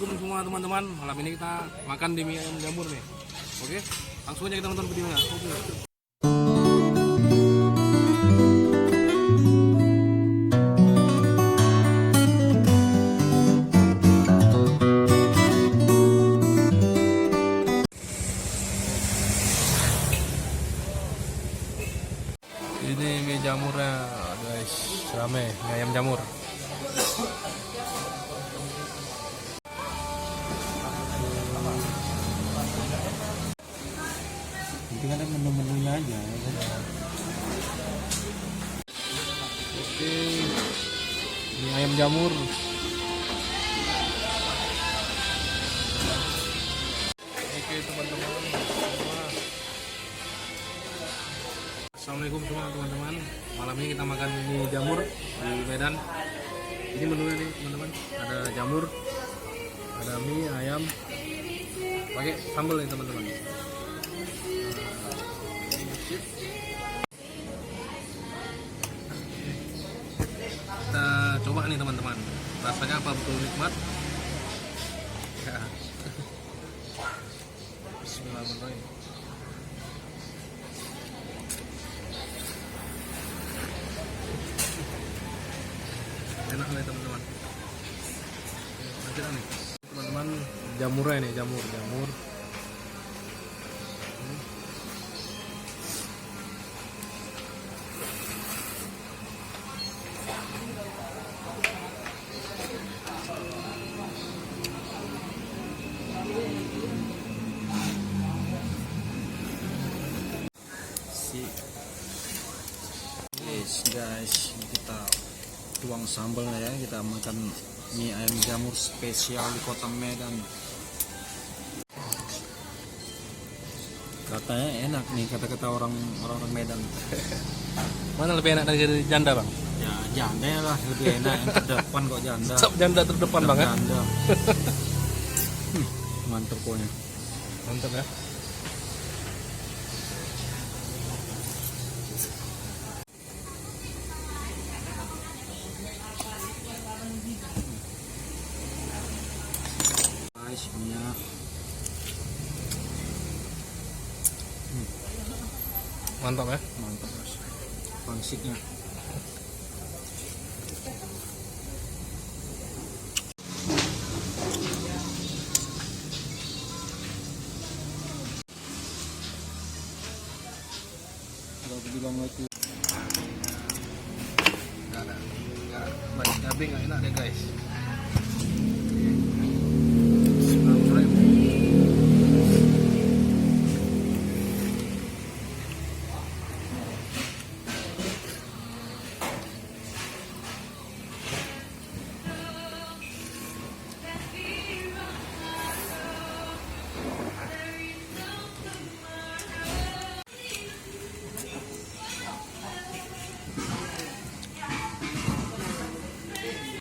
Assalamualaikum semua teman-teman. Malam ini kita makan di mie ayam jamur nih. Oke, langsung aja kita nonton videonya. Oke. Ini mie jamurnya guys, rame mie ayam jamur. Penting ada menu-menunya aja ya kan? Oke, mie ayam jamur. Oke teman-teman semua. Assalamualaikum semua teman-teman. Malam ini kita makan mie jamur di Medan. Ini menunya nih teman-teman. Ada jamur, ada mie ayam, pakai sambal nih teman-teman. Kita coba nih teman-teman, rasanya apa betul nikmat ya. Bismillahirrahmanirrahim. Enak nih teman-teman. Lanjut nih teman-teman, jamurnya nih, jamur Guys, kita tuang sambal ya, kita makan mie ayam jamur spesial di kota Medan. Katanya enak nih, kata-kata orang Medan. Mana lebih enak dari janda bang? Ya janda lah lebih enak, yang terdepan kok janda. Sop janda terdepan bang ya? Janda. Mantap pokoknya. Mantap ya. Guys, punya Mantap ya. mantap guys. Pangsiknya. Kalau dibilang itu Nggak banyak cabai, nggak enak deh guys.